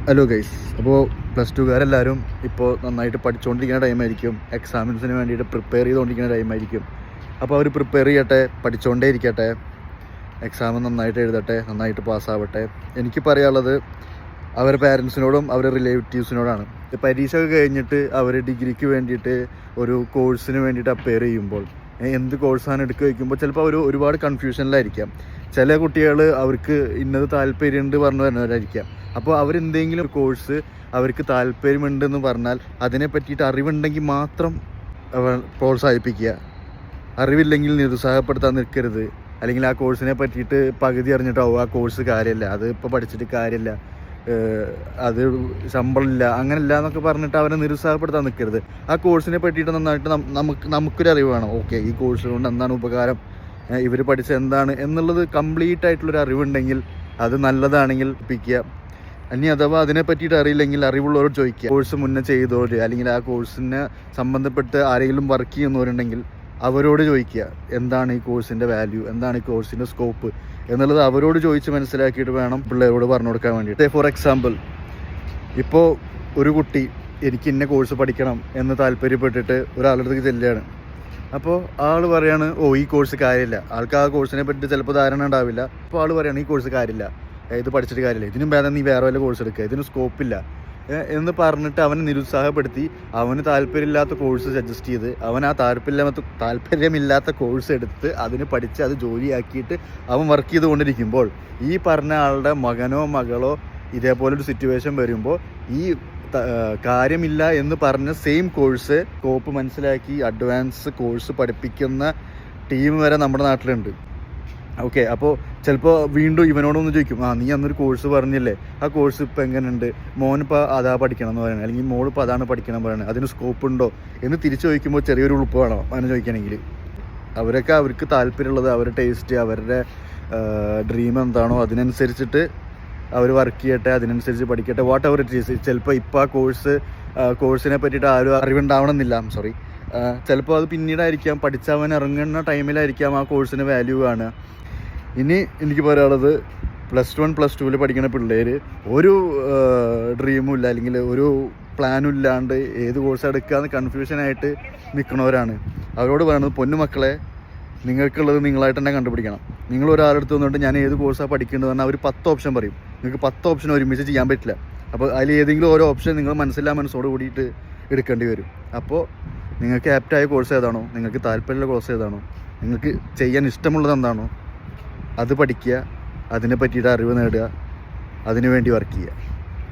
Hello guys, അപ്പോൾ plus ടുകാരെല്ലാവരും ഇപ്പോൾ നന്നായിട്ട് പഠിച്ചുകൊണ്ടിരിക്കുന്ന ടൈമായിരിക്കും. എക്സാമിൻസിന് വേണ്ടിയിട്ട് പ്രിപ്പയർ ചെയ്തുകൊണ്ടിരിക്കുന്ന ടൈമായിരിക്കും. അപ്പോൾ അവർ പ്രിപ്പയർ ചെയ്യട്ടെ, പഠിച്ചുകൊണ്ടേ ഇരിക്കട്ടെ, എക്സാം നന്നായിട്ട് എഴുതട്ടെ, നന്നായിട്ട് പാസ്സാവട്ടെ. എനിക്ക് പറയാനുള്ളത് അവരുടെ പാരൻസിനോടും അവരുടെ റിലേറ്റീവ്സിനോടാണ്. പരീക്ഷ ഒക്കെ കഴിഞ്ഞിട്ട് അവർ ഡിഗ്രിക്ക് വേണ്ടിയിട്ട് ഒരു കോഴ്സിന് വേണ്ടിയിട്ട് അപ്പയർ ചെയ്യുമ്പോൾ എന്ത് കോഴ്സാണ് എടുക്കുക വയ്ക്കുമ്പോൾ ചിലപ്പോൾ അവർ ഒരുപാട് കൺഫ്യൂഷനിലായിരിക്കാം. ചില കുട്ടികൾ അവർക്ക് ഇന്നത് താല്പര്യമുണ്ട് പറഞ്ഞു വരുന്നവരായിരിക്കാം. അപ്പോൾ അവരെന്തെങ്കിലും കോഴ്സ് അവർക്ക് താല്പര്യമുണ്ടെന്ന് പറഞ്ഞാൽ അതിനെ പറ്റിയിട്ട് അറിവുണ്ടെങ്കിൽ മാത്രം പ്രോത്സാഹിപ്പിക്കുക. അറിവില്ലെങ്കിൽ നിരുത്സാഹപ്പെടുത്താൻ നിൽക്കരുത്. അല്ലെങ്കിൽ ആ കോഴ്സിനെ പറ്റിയിട്ട് പകുതി അറിഞ്ഞിട്ടാവും ആ കോഴ്സ് കാര്യമില്ല, അത് ഇപ്പോൾ പഠിച്ചിട്ട് കാര്യമില്ല, അത് ശമ്പളമില്ല, അങ്ങനെയില്ല എന്നൊക്കെ പറഞ്ഞിട്ട് അവരെ നിരുത്സാഹപ്പെടുത്താൻ നിൽക്കരുത്. ആ കോഴ്സിനെ പറ്റിയിട്ട് നന്നായിട്ട് നമുക്കൊരു അറിവ് വേണം. ഓക്കെ, ഈ കോഴ്സ് കൊണ്ട് എന്താണ് ഉപകാരം, ഇവർ പഠിച്ച എന്താണ് എന്നുള്ളത് കംപ്ലീറ്റ് ആയിട്ടുള്ളൊരു അറിവുണ്ടെങ്കിൽ അത് നല്ലതാണെങ്കിൽ പഠിപ്പിക്കുക. ഇനി അഥവാ അതിനെ പറ്റിയിട്ട് അറിയില്ലെങ്കിൽ അറിവുള്ളവരോട് ചോദിക്കുക. കോഴ്സ് മുന്നേ ചെയ്തവർ അല്ലെങ്കിൽ ആ കോഴ്സിനെ സംബന്ധപ്പെട്ട് ആരെങ്കിലും വർക്ക് ചെയ്യുന്നവരുണ്ടെങ്കിൽ അവരോട് ചോദിക്കുക, എന്താണ് ഈ കോഴ്സിൻ്റെ വാല്യൂ, എന്താണ് ഈ കോഴ്സിൻ്റെ സ്കോപ്പ് എന്നുള്ളത് അവരോട് ചോദിച്ച് മനസ്സിലാക്കിയിട്ട് വേണം പിള്ളേരോട് പറഞ്ഞു കൊടുക്കാൻ വേണ്ടിയിട്ട്. ഫോർ എക്സാമ്പിൾ, ഇപ്പോൾ ഒരു കുട്ടി എനിക്ക് ഇന്ന കോഴ്സ് പഠിക്കണം എന്ന് താല്പര്യപ്പെട്ടിട്ട് ഒരാളുടെ അടുത്തേക്ക് ചെല്ലുകയാണ്. അപ്പോൾ ആൾ പറയാണ്, ഈ കോഴ്സ് കാര്യമില്ല. ആൾക്ക് ആ കോഴ്സിനെ പറ്റി ചിലപ്പോൾ ധാരണ ഉണ്ടാവില്ല. അപ്പോൾ ആൾ പറയാണ്, ഈ കോഴ്സ് കാര്യമില്ല, ഇത് പഠിച്ചിട്ട് കാര്യമില്ല, ഇതിനും ഭേദം നീ വേറെ വല്ല കോഴ്സ് എടുക്കുക, ഇതിന് സ്കോപ്പില്ല എന്ന് പറഞ്ഞിട്ട് അവനെ നിരുത്സാഹപ്പെടുത്തി അവന് താല്പര്യമില്ലാത്ത കോഴ്സ് സജസ്റ്റ് ചെയ്ത് അവൻ ആ താല്പര്യമില്ലാത്ത കോഴ്സ് എടുത്ത് അതിന് പഠിച്ച് അത് ജോലിയാക്കിയിട്ട് അവൻ വർക്ക് ചെയ്തുകൊണ്ടിരിക്കുമ്പോൾ ഈ പറഞ്ഞ ആളുടെ മകനോ മകളോ ഇതേപോലൊരു സിറ്റുവേഷൻ വരുമ്പോൾ ഈ കാര്യമില്ല എന്ന് പറഞ്ഞ സെയിം കോഴ്സ് സ്കോപ്പ് മനസ്സിലാക്കി അഡ്വാൻസ് കോഴ്സ് പഠിപ്പിക്കുന്ന ടീം വരെ നമ്മുടെ നാട്ടിലുണ്ട്. ഓക്കെ, അപ്പോൾ ചിലപ്പോൾ വീണ്ടും ഇവനോടൊന്ന് ചോദിക്കും, നീ അന്നൊരു കോഴ്സ് പറഞ്ഞില്ലേ, ആ കോഴ്സ് ഇപ്പോൾ എങ്ങനെയുണ്ട്, മോനിപ്പോൾ അതാ പഠിക്കണം എന്ന് പറയുന്നത്, അല്ലെങ്കിൽ മോളിപ്പോൾ അതാണ് പഠിക്കണം എന്ന് പറയുന്നത്, അതിന് സ്കോപ്പ് ഉണ്ടോ എന്ന് തിരിച്ചു ചോദിക്കുമ്പോൾ ചെറിയൊരു ഉളുപ്പ് വേണം അങ്ങനെ ചോദിക്കണമെങ്കിൽ. അവർക്ക് താല്പര്യമുള്ളത്, അവരുടെ ടേസ്റ്റ്, അവരുടെ ഡ്രീം എന്താണോ അതിനനുസരിച്ചിട്ട് അവർ വർക്ക് ചെയ്യട്ടെ, അതിനനുസരിച്ച് പഠിക്കട്ടെ, വാട്ട് എവർ ഇറ്റ് ഈസ്. ചിലപ്പോൾ ഇപ്പോൾ ആ കോഴ്സിനെ പറ്റിയിട്ട് ആരും അറിവുണ്ടാവണമെന്നില്ല, ചിലപ്പോൾ അത് പിന്നീടായിരിക്കാം, പഠിച്ചവൻ ഇറങ്ങുന്ന ടൈമിലായിരിക്കാം ആ കോഴ്സിന് വാല്യൂ കാണുക. ഇനി എനിക്ക് പറയാനുള്ളത്, പ്ലസ് 1 പ്ലസ് 2 പഠിക്കുന്ന പിള്ളേർ ഒരു ഡ്രീമും ഇല്ല, അല്ലെങ്കിൽ ഒരു പ്ലാനും ഇല്ലാണ്ട് ഏത് കോഴ്സ് എടുക്കാമെന്ന് കൺഫ്യൂഷനായിട്ട് നിൽക്കുന്നവരാണ്. അവരോട് പറയുന്നത്, പൊന്നു മക്കളെ, നിങ്ങൾക്കുള്ളത് നിങ്ങളായിട്ട് തന്നെ കണ്ടുപിടിക്കണം. നിങ്ങൾ ഒരാളെടുത്ത് വന്നിട്ട് ഞാൻ ഏത് കോഴ്സാണ് പഠിക്കേണ്ടത് പറഞ്ഞാൽ അവർ 10 ഓപ്ഷൻ പറയും. നിങ്ങൾക്ക് 10 ഓപ്ഷൻ ഒരുമിച്ച് ചെയ്യാൻ പറ്റില്ല. അപ്പോൾ അതിൽ ഏതെങ്കിലും ഓരോ ഓപ്ഷൻ നിങ്ങൾ മനസ്സോട് കൂടിയിട്ട് എടുക്കേണ്ടി വരും. അപ്പോൾ നിങ്ങൾക്ക് ആപ്റ്റായ കോഴ്സ് ഏതാണോ, നിങ്ങൾക്ക് താല്പര്യമുള്ള കോഴ്സ് ഏതാണോ, നിങ്ങൾക്ക് ചെയ്യാൻ ഇഷ്ടമുള്ളത് എന്താണോ അത് പഠിക്കുക, അതിനെ പറ്റിയിട്ട് അറിവ് നേടുക, അതിനു വേണ്ടി വർക്ക് ചെയ്യുക.